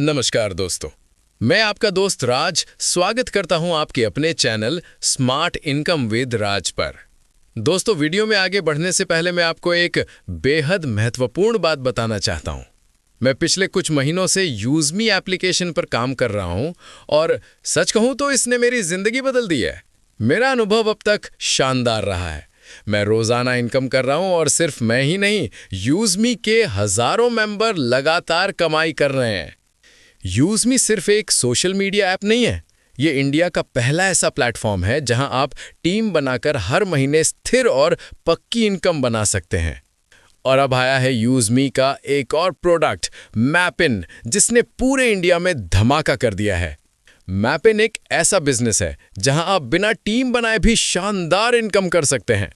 नमस्कार दोस्तों, मैं आपका दोस्त राज स्वागत करता हूं आपके अपने चैनल स्मार्ट इनकम विद राज पर। दोस्तों, वीडियो में आगे बढ़ने से पहले मैं आपको एक बेहद महत्वपूर्ण बात बताना चाहता हूं। मैं पिछले कुछ महीनों से यूजमी एप्लीकेशन पर काम कर रहा हूं और सच कहूं तो इसने मेरी जिंदगी बदल दी है। मेरा अनुभव अब तक शानदार रहा है। मैं रोजाना इनकम कर रहा हूं और सिर्फ मैं ही नहीं, यूजमी के हजारों मेंबर लगातार कमाई कर रहे हैं। यूजमी सिर्फ एक सोशल मीडिया ऐप नहीं है, ये इंडिया का पहला ऐसा प्लेटफॉर्म है जहां आप टीम बनाकर हर महीने स्थिर और पक्की इनकम बना सकते हैं। और अब आया है यूजमी का एक और प्रोडक्ट मैपिन, जिसने पूरे इंडिया में धमाका कर दिया है। मैपिन एक ऐसा बिजनेस है जहां आप बिना टीम बनाए भी शानदार इनकम कर सकते हैं।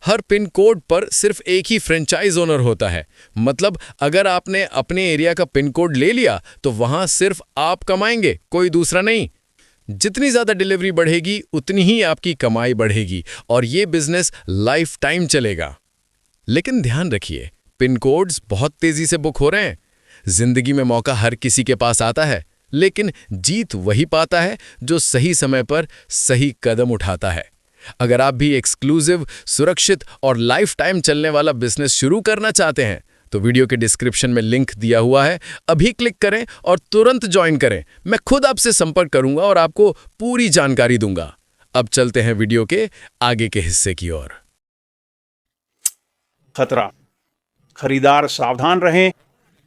हर पिन कोड पर सिर्फ एक ही फ्रेंचाइज ओनर होता है। मतलब अगर आपने अपने एरिया का पिन कोड ले लिया तो वहां सिर्फ आप कमाएंगे, कोई दूसरा नहीं। जितनी ज्यादा डिलीवरी बढ़ेगी उतनी ही आपकी कमाई बढ़ेगी और ये बिजनेस लाइफ टाइम चलेगा। लेकिन ध्यान रखिए, पिन कोड्स बहुत तेजी से बुक हो रहे हैं। जिंदगी में मौका हर किसी के पास आता है, लेकिन जीत वही पाता है जो सही समय पर सही कदम उठाता है। अगर आप भी एक्सक्लूसिव, सुरक्षित और लाइफ टाइम चलने वाला बिजनेस शुरू करना चाहते हैं तो वीडियो के डिस्क्रिप्शन में लिंक दिया हुआ है, अभी क्लिक करें और तुरंत ज्वाइन करें। मैं खुद आपसे संपर्क करूंगा और आपको पूरी जानकारी दूंगा। अब चलते हैं वीडियो के आगे के हिस्से की ओर। खतरा, खरीदार सावधान रहें।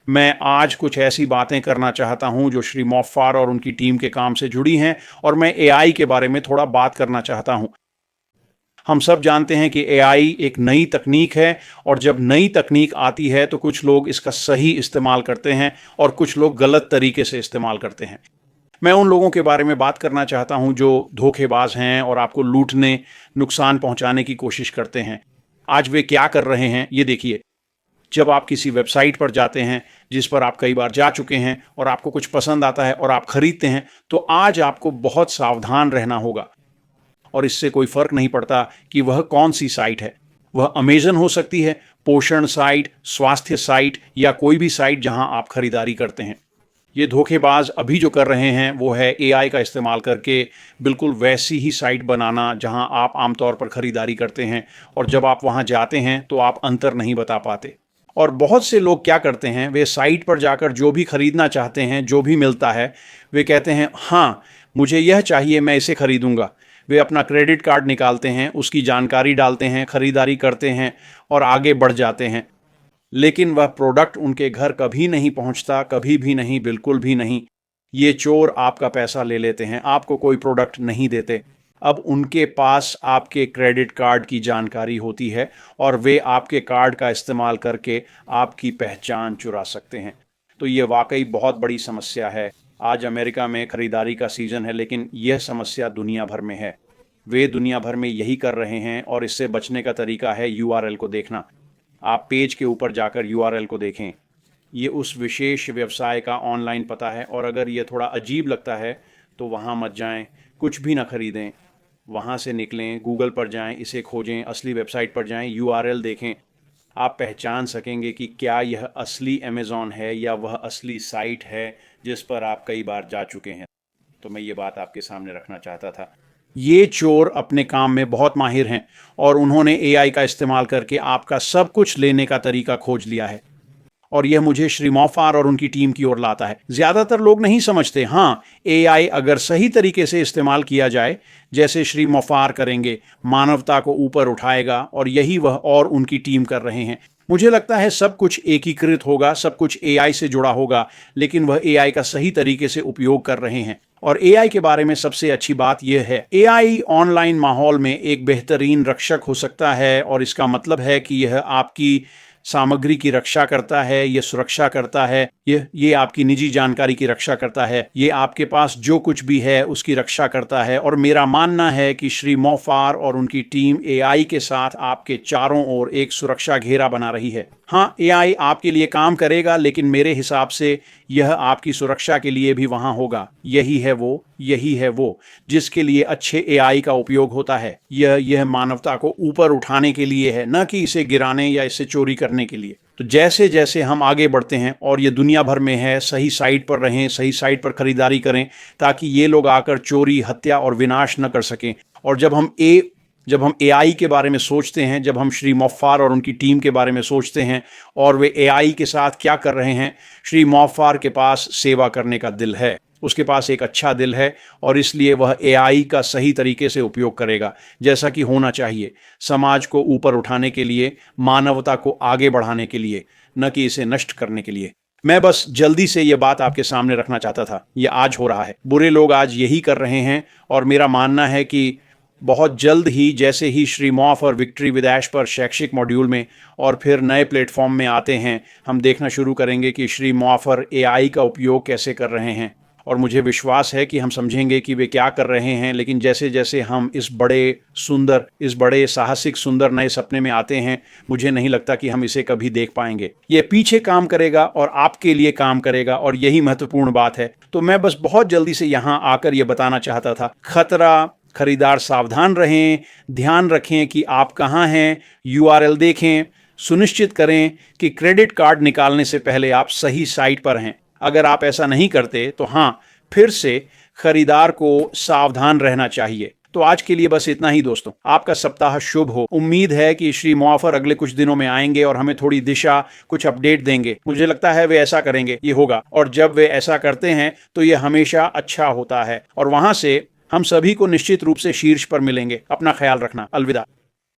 मैं आज कुछ ऐसी बातें करना चाहता हूं जो श्री मोफ्फार और उनकी टीम के काम से जुड़ी हैं और मैं एआई के बारे में थोड़ा बात करना चाहता हूं। हम सब जानते हैं कि एआई एक नई तकनीक है और जब नई तकनीक आती है तो कुछ लोग इसका सही इस्तेमाल करते हैं और कुछ लोग गलत तरीके से इस्तेमाल करते हैं। मैं उन लोगों के बारे में बात करना चाहता हूं जो धोखेबाज हैं और आपको लूटने, नुकसान पहुंचाने की कोशिश करते हैं। आज वे क्या कर रहे हैं ये देखिए। जब आप किसी वेबसाइट पर जाते हैं जिस पर आप कई बार जा चुके हैं और आपको कुछ पसंद आता है और आप खरीदते हैं, तो आज आपको बहुत सावधान रहना होगा। और इससे कोई फर्क नहीं पड़ता कि वह कौन सी साइट है। वह अमेजन हो सकती है, पोषण साइट, स्वास्थ्य साइट या कोई भी साइट जहां आप खरीदारी करते हैं। ये धोखेबाज अभी जो कर रहे हैं वो है एआई का इस्तेमाल करके बिल्कुल वैसी ही साइट बनाना जहां आप आमतौर पर खरीदारी करते हैं और जब आप वहां जाते हैं तो आप अंतर नहीं बता पाते। और बहुत से लोग क्या करते हैं, वे साइट पर जाकर जो भी खरीदना चाहते हैं, जो भी मिलता है, वे कहते हैं हाँ मुझे यह चाहिए, मैं इसे खरीदूंगा। वे अपना क्रेडिट कार्ड निकालते हैं, उसकी जानकारी डालते हैं, खरीदारी करते हैं और आगे बढ़ जाते हैं। लेकिन वह प्रोडक्ट उनके घर कभी नहीं पहुंचता, कभी भी नहीं, बिल्कुल भी नहीं। ये चोर आपका पैसा ले लेते हैं, आपको कोई प्रोडक्ट नहीं देते। अब उनके पास आपके क्रेडिट कार्ड की जानकारी होती है और वे आपके कार्ड का इस्तेमाल करके आपकी पहचान चुरा सकते हैं। तो ये वाकई बहुत बड़ी समस्या है। आज अमेरिका में खरीदारी का सीज़न है, लेकिन यह समस्या दुनिया भर में है। वे दुनिया भर में यही कर रहे हैं और इससे बचने का तरीका है यूआरएल को देखना। आप पेज के ऊपर जाकर यूआरएल को देखें। ये उस विशेष व्यवसाय का ऑनलाइन पता है और अगर ये थोड़ा अजीब लगता है तो वहाँ मत जाएं, कुछ भी ना खरीदें, वहाँ से निकलें, गूगल पर जाएं, इसे खोजें, असली वेबसाइट पर जाएं, यूआरएल देखें। आप पहचान सकेंगे कि क्या यह असली अमेज़ॉन है या वह असली साइट है जिस पर आप कई बार जा चुके हैं। तो मैं ये बात आपके सामने रखना चाहता था। ये चोर अपने काम में बहुत माहिर हैं और उन्होंने एआई का इस्तेमाल करके आपका सब कुछ लेने का तरीका खोज लिया है। और यह मुझे श्री मोफ्फार और उनकी टीम की ओर लाता है। ज़्यादातर लोग नहीं समझते, हाँ एआई अगर सही तरीके से इस्तेमाल किया जाए, जैसे श्री मोफ्फार करेंगे, मानवता को ऊपर उठाएगा और यही वह और उनकी टीम कर रहे हैं। मुझे लगता है सब कुछ एकीकृत होगा, सब कुछ एआई से जुड़ा होगा, लेकिन वह एआई का सही तरीके से उपयोग कर रहे हैं। और एआई के बारे में सबसे अच्छी बात यह है, एआई ऑनलाइन माहौल में एक बेहतरीन रक्षक हो सकता है और इसका मतलब है कि यह आपकी सामग्री की रक्षा करता है, ये सुरक्षा करता है, ये आपकी निजी जानकारी की रक्षा करता है, ये आपके पास जो कुछ भी है उसकी रक्षा करता है। और मेरा मानना है कि श्री मोफ्फार और उनकी टीम एआई के साथ आपके चारों ओर एक सुरक्षा घेरा बना रही है। हाँ, एआई आपके लिए काम करेगा, लेकिन मेरे हिसाब से यह आपकी सुरक्षा के लिए भी वहाँ होगा। यही है वो जिसके लिए अच्छे एआई का उपयोग होता है। यह मानवता को ऊपर उठाने के लिए है, न कि इसे गिराने या इसे चोरी करने के लिए। तो जैसे जैसे हम आगे बढ़ते हैं और ये दुनिया भर में है, सही साइट पर रहें, सही साइट पर खरीदारी करें ताकि ये लोग आकर चोरी, हत्या और विनाश न कर सकें। और जब हम एआई के बारे में सोचते हैं, जब हम श्री मोफ्फार और उनकी टीम के बारे में सोचते हैं और वे एआई के साथ क्या कर रहे हैं, श्री मोफ्फार के पास सेवा करने का दिल है, उसके पास एक अच्छा दिल है और इसलिए वह एआई का सही तरीके से उपयोग करेगा जैसा कि होना चाहिए, समाज को ऊपर उठाने के लिए, मानवता को आगे बढ़ाने के लिए, न कि इसे नष्ट करने के लिए। मैं बस जल्दी से ये बात आपके सामने रखना चाहता था। ये आज हो रहा है, बुरे लोग आज यही कर रहे हैं और मेरा मानना है कि बहुत जल्द ही, जैसे ही श्री मॉफ और विक्ट्री विद ऐश पर शैक्षिक मॉड्यूल में और फिर नए प्लेटफॉर्म में आते हैं, हम देखना शुरू करेंगे कि श्री मॉफर एआई का उपयोग कैसे कर रहे हैं। और मुझे विश्वास है कि हम समझेंगे कि वे क्या कर रहे हैं। लेकिन जैसे जैसे हम इस बड़े साहसिक सुंदर नए सपने में आते हैं, मुझे नहीं लगता कि हम इसे कभी देख पाएंगे। ये पीछे काम करेगा और आपके लिए काम करेगा और यही महत्वपूर्ण बात है। तो मैं बस बहुत जल्दी से यहाँ आकर ये बताना चाहता था, खतरा, खरीदार सावधान रहें, ध्यान रखें कि आप कहाँ हैं, यूआरएल देखें, सुनिश्चित करें कि क्रेडिट कार्ड निकालने से पहले आप सही साइट पर हैं। अगर आप ऐसा नहीं करते तो हाँ, फिर से खरीदार को सावधान रहना चाहिए। तो आज के लिए बस इतना ही दोस्तों। आपका सप्ताह शुभ हो। उम्मीद है कि श्री मुआफर अगले कुछ दिनों में आएंगे और हमें थोड़ी दिशा, कुछ अपडेट देंगे। मुझे लगता है वे ऐसा करेंगे, ये होगा। और जब वे ऐसा करते हैं तो ये हमेशा अच्छा होता है और वहां से हम सभी को निश्चित रूप से शीर्ष पर मिलेंगे। अपना ख्याल रखना। अलविदा।